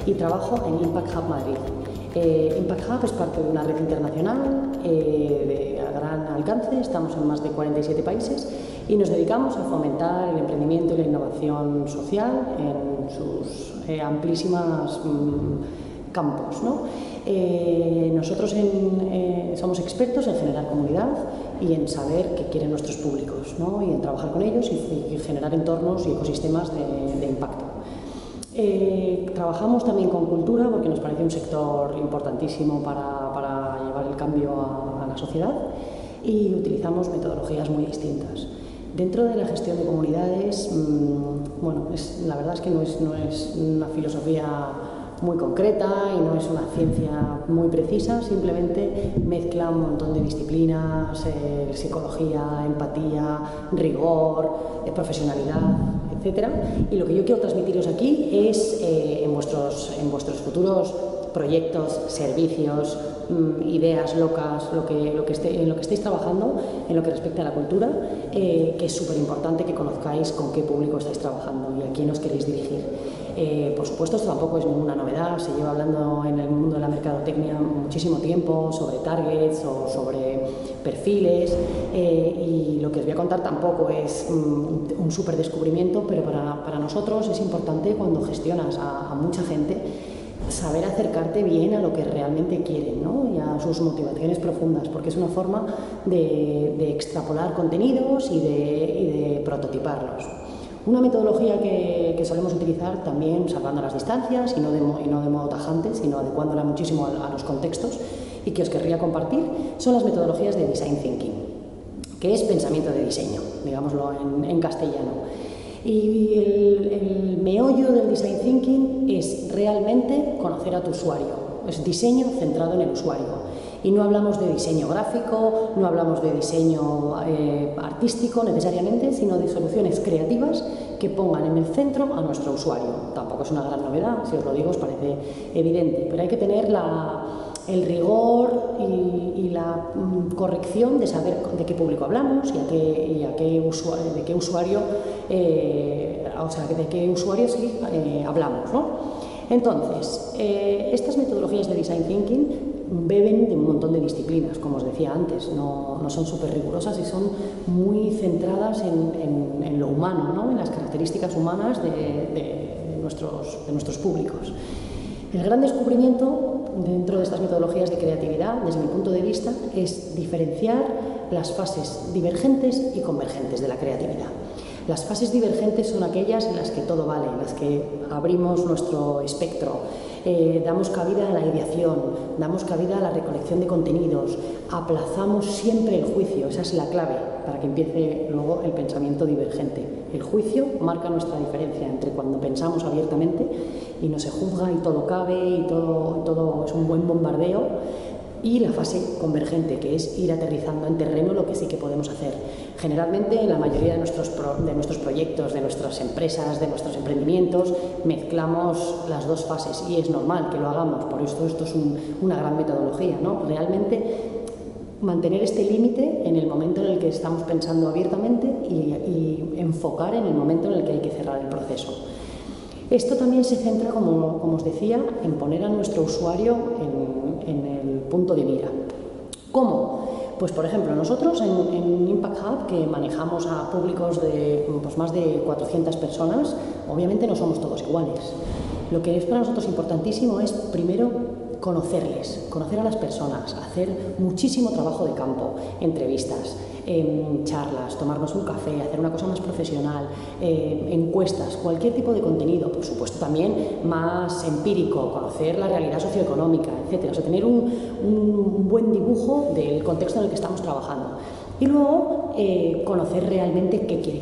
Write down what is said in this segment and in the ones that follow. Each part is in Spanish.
y trabajo en Impact Hub Madrid. Impact Hub es parte de una red internacional de gran alcance, estamos en más de 47 países y nos dedicamos a fomentar el emprendimiento y la innovación social en sus amplísimas campos, ¿no? Nosotros somos expertos en generar comunidad y en saber qué quieren nuestros públicos, ¿no? Y en trabajar con ellos y generar entornos y ecosistemas de impacto. Trabajamos también con cultura porque nos parece un sector importantísimo para llevar el cambio a la sociedad y utilizamos metodologías muy distintas. Dentro de la gestión de comunidades, bueno, la verdad es que no es una filosofía muy concreta y no es una ciencia muy precisa, simplemente mezcla un montón de disciplinas, psicología, empatía, rigor, profesionalidad, etc. Y lo que yo quiero transmitiros aquí es en vuestros futuros proyectos, servicios, ideas locas, en lo que estéis trabajando, en lo que respecta a la cultura, que es súper importante que conozcáis con qué público estáis trabajando y a quién os queréis dirigir. Por supuesto, esto tampoco es ninguna novedad, se lleva hablando en el mundo de la mercadotecnia muchísimo tiempo sobre targets o sobre perfiles, y lo que os voy a contar tampoco es un súper descubrimiento, pero para nosotros es importante cuando gestionas a mucha gente saber acercarte bien a lo que realmente quieren, ¿no? Y a sus motivaciones profundas, porque es una forma de extrapolar contenidos y de prototiparlos. Una metodología que solemos utilizar también, salvando las distancias y no de modo tajante, sino adecuándola muchísimo a los contextos y que os querría compartir, son las metodologías de Design Thinking, que es pensamiento de diseño, digámoslo en castellano. Y el meollo del Design Thinking es realmente conocer a tu usuario, es diseño centrado en el usuario. Y no hablamos de diseño gráfico, no hablamos de diseño artístico necesariamente, sino de soluciones creativas que pongan en el centro a nuestro usuario. Tampoco es una gran novedad, si os lo digo os parece evidente, pero hay que tener el rigor y la corrección de saber de qué público hablamos y de qué usuarios hablamos, ¿no? Entonces, estas metodologías de Design Thinking beben de un montón de disciplinas, como os decía antes, no son súper rigurosas y son muy centradas en lo humano, ¿no? En las características humanas de nuestros públicos. El gran descubrimiento dentro de estas metodologías de creatividad, desde mi punto de vista, es diferenciar las fases divergentes y convergentes de la creatividad. Las fases divergentes son aquellas en las que todo vale, en las que abrimos nuestro espectro, damos cabida a la ideación, damos cabida a la recolección de contenidos, aplazamos siempre el juicio, esa es la clave para que empiece luego el pensamiento divergente. El juicio marca nuestra diferencia entre cuando pensamos abiertamente y no se juzga y todo cabe y todo es un buen bombardeo, y la fase convergente, que es ir aterrizando en terreno lo que sí que podemos hacer. Generalmente, en la mayoría de nuestros proyectos, de nuestras empresas, de nuestros emprendimientos, mezclamos las dos fases y es normal que lo hagamos, por eso esto es una gran metodología, ¿no? Realmente mantener este límite en el momento en el que estamos pensando abiertamente y enfocar en el momento en el que hay que cerrar el proceso. Esto también se centra, como os decía, en poner a nuestro usuario en el punto de mira. ¿Cómo? Pues, por ejemplo, nosotros en Impact Hub, que manejamos a públicos de más de 400 personas, obviamente no somos todos iguales. Lo que es para nosotros importantísimo es, primero, conocerles, conocer a las personas, hacer muchísimo trabajo de campo, entrevistas, charlas, tomarnos un café, hacer una cosa más profesional, encuestas, cualquier tipo de contenido, por supuesto también más empírico, conocer la realidad socioeconómica, etc. O sea, tener un buen dibujo del contexto en el que estamos trabajando. Y luego conocer realmente qué quiere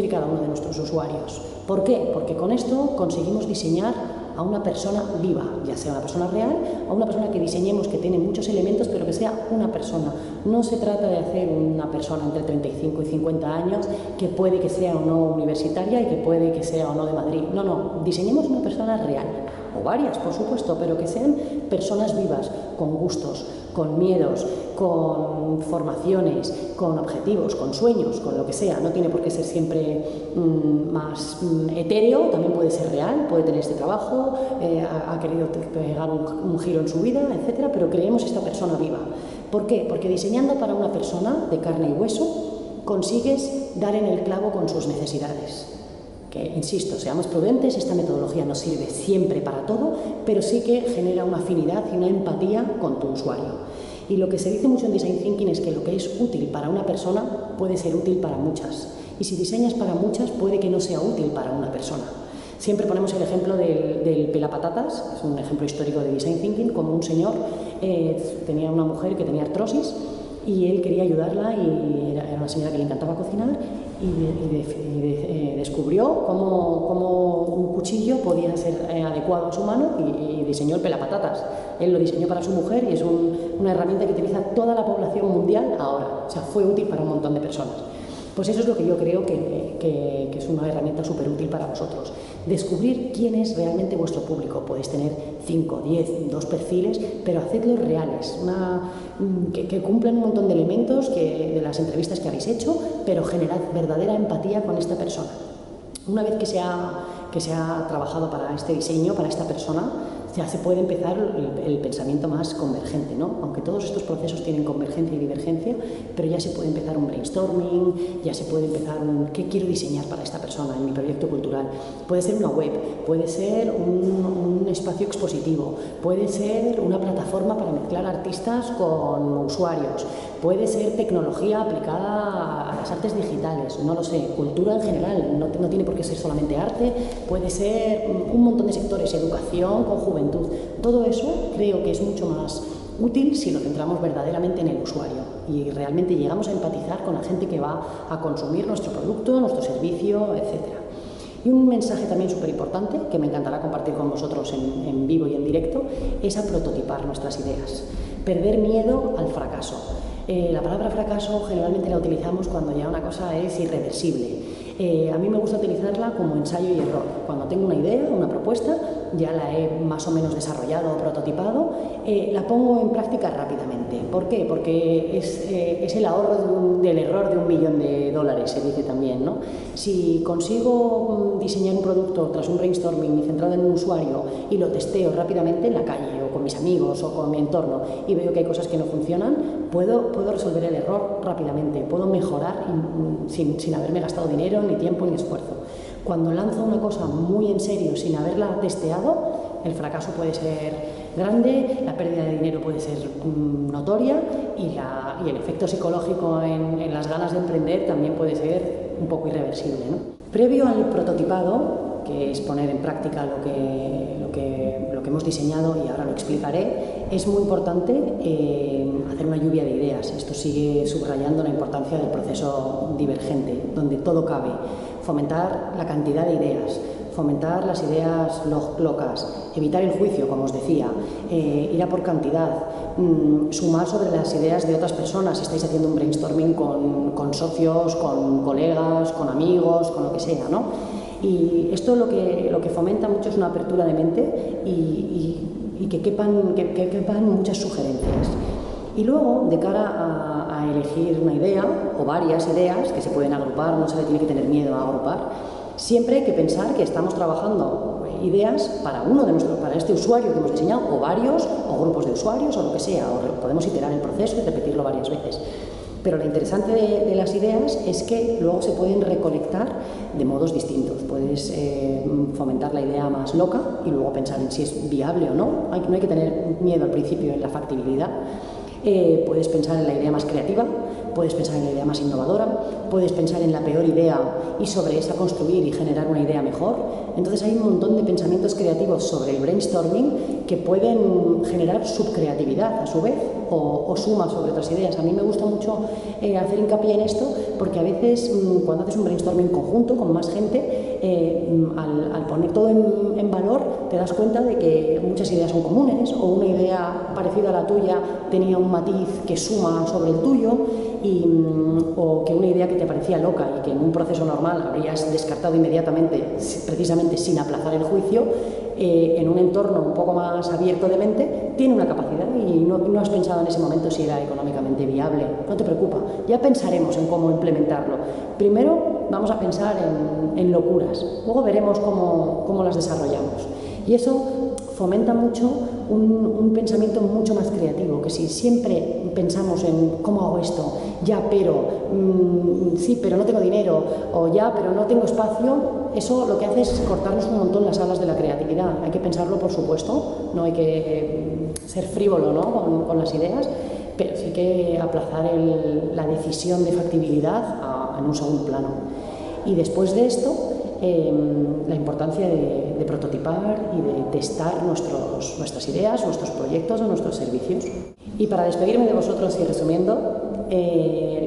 cada uno de nuestros usuarios. ¿Por qué? Porque con esto conseguimos diseñar a una persona viva, ya sea una persona real o una persona que diseñemos que tiene muchos elementos, pero que sea una persona. No se trata de hacer una persona entre 35 y 50 años que puede que sea o no universitaria y que puede que sea o no de Madrid. No, diseñemos una persona real, o varias, por supuesto, pero que sean personas vivas, con gustos, con miedos, con formaciones, con objetivos, con sueños, con lo que sea. No tiene por qué ser siempre más etéreo, también puede ser real, puede tener este trabajo, ha querido pegar un giro en su vida, etcétera, pero creemos esta persona viva. ¿Por qué? Porque diseñando para una persona de carne y hueso consigues dar en el clavo con sus necesidades. Que, insisto, seamos prudentes, esta metodología no sirve siempre para todo, pero sí que genera una afinidad y una empatía con tu usuario. Y lo que se dice mucho en Design Thinking es que lo que es útil para una persona puede ser útil para muchas. Y si diseñas para muchas, puede que no sea útil para una persona. Siempre ponemos el ejemplo del pelapatatas, es un ejemplo histórico de Design Thinking, como un señor tenía una mujer que tenía artrosis y él quería ayudarla y era una señora que le encantaba cocinar y descubrió cómo un cuchillo podía ser adecuado a su mano y diseñó el pelapatatas. Él lo diseñó para su mujer y es una herramienta que utiliza toda la población mundial ahora, o sea, fue útil para un montón de personas. Pues eso es lo que yo creo que es una herramienta súper útil para vosotros. Descubrir quién es realmente vuestro público. Podéis tener 5, 10, 2 perfiles, pero hacedlos reales, que cumplan un montón de elementos de las entrevistas que habéis hecho, pero generad verdadera empatía con esta persona. Una vez que se ha trabajado para este diseño, para esta persona, ya se puede empezar el pensamiento más convergente, ¿no? Aunque todos estos procesos tienen convergencia y divergencia, pero ya se puede empezar un brainstorming, ya se puede empezar ¿qué quiero diseñar para esta persona en mi proyecto cultural? Puede ser una web, puede ser un espacio expositivo, puede ser una plataforma para mezclar artistas con usuarios, puede ser tecnología aplicada a las artes digitales, no lo sé, cultura en general, no tiene por qué ser solamente arte, puede ser un montón de sectores, educación con juventud. Todo eso creo que es mucho más útil si lo centramos verdaderamente en el usuario y realmente llegamos a empatizar con la gente que va a consumir nuestro producto, nuestro servicio, etc. Y un mensaje también súper importante que me encantará compartir con vosotros en vivo y en directo es a prototipar nuestras ideas. Perder miedo al fracaso. La palabra fracaso generalmente la utilizamos cuando ya una cosa es irreversible. A mí me gusta utilizarla como ensayo y error. Cuando tengo una idea, una propuesta, ya la he más o menos desarrollado o prototipado, la pongo en práctica rápidamente. ¿Por qué? Porque es el ahorro del error de $1 millón, se dice también, ¿no? Si consigo diseñar un producto tras un brainstorming centrado en un usuario y lo testeo rápidamente en la calle o con mis amigos o con mi entorno y veo que hay cosas que no funcionan, puedo resolver el error rápidamente, puedo mejorar sin haberme gastado dinero, ni tiempo, ni esfuerzo. Cuando lanzo una cosa muy en serio sin haberla testeado, el fracaso puede ser grande, la pérdida de dinero puede ser notoria y el efecto psicológico en las ganas de emprender también puede ser un poco irreversible, ¿no? Previo al prototipado, que es poner en práctica lo que hemos diseñado y ahora lo explicaré, es muy importante hacer una lluvia de ideas. Esto sigue subrayando la importancia del proceso divergente, donde todo cabe. Fomentar la cantidad de ideas, fomentar las ideas locas, evitar el juicio, como os decía, ir a por cantidad, sumar sobre las ideas de otras personas si estáis haciendo un brainstorming con socios, con colegas, con amigos, con lo que sea, ¿no? Y esto lo que fomenta mucho es una apertura de mente y que quepan muchas sugerencias. Y luego, de cara a elegir una idea o varias ideas que se pueden agrupar, no se le tiene que tener miedo a agrupar, siempre hay que pensar que estamos trabajando ideas para este usuario que hemos diseñado, o varios, o grupos de usuarios, o lo que sea, o podemos iterar el proceso y repetirlo varias veces. Pero lo interesante de las ideas es que luego se pueden recolectar de modos distintos. Puedes fomentar la idea más loca y luego pensar en si es viable o no. No hay que tener miedo al principio en la factibilidad. Puedes pensar en la idea más creativa, puedes pensar en la idea más innovadora, puedes pensar en la peor idea y sobre esa construir y generar una idea mejor. Entonces hay un montón de pensamientos creativos sobre el brainstorming que pueden generar subcreatividad a su vez o suma sobre otras ideas. A mí me gusta mucho hacer hincapié en esto porque a veces cuando haces un brainstorming conjunto con más gente, al poner todo en valor te das cuenta de que muchas ideas son comunes o una idea parecida a la tuya tenía un matiz que suma sobre el tuyo o que una idea que te parecía loca y que en un proceso normal habrías descartado inmediatamente precisamente sin aplazar el juicio, en un entorno un poco más abierto de mente, tiene una capacidad y no has pensado en ese momento si era económicamente viable. No te preocupa, ya pensaremos en cómo implementarlo. Primero vamos a pensar en locuras, luego veremos cómo las desarrollamos. Y eso fomenta mucho un pensamiento mucho más creativo, que si siempre pensamos en cómo hago esto, ya pero, sí, pero no tengo dinero, o ya, pero no tengo espacio, eso lo que hace es cortarnos un montón las alas de la creatividad. Hay que pensarlo, por supuesto, no hay que ser frívolo, ¿no?, con las ideas, pero sí que aplazar la decisión de factibilidad en un segundo plano. Y después de esto, la importancia de prototipar y de testar nuestras ideas, nuestros proyectos o nuestros servicios. Y para despedirme de vosotros y resumiendo,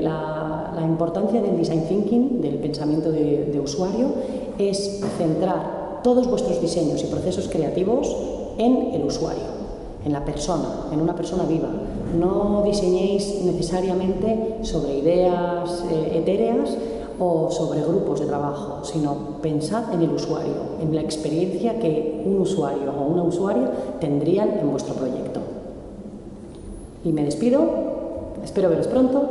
la importancia del design thinking, del pensamiento de usuario, es centrar todos vuestros diseños y procesos creativos en el usuario, en la persona, en una persona viva. No diseñéis necesariamente sobre ideas etéreas o sobre grupos de trabajo, sino pensad en el usuario, en la experiencia que un usuario o una usuaria tendrían en vuestro proyecto. Y me despido, espero veros pronto.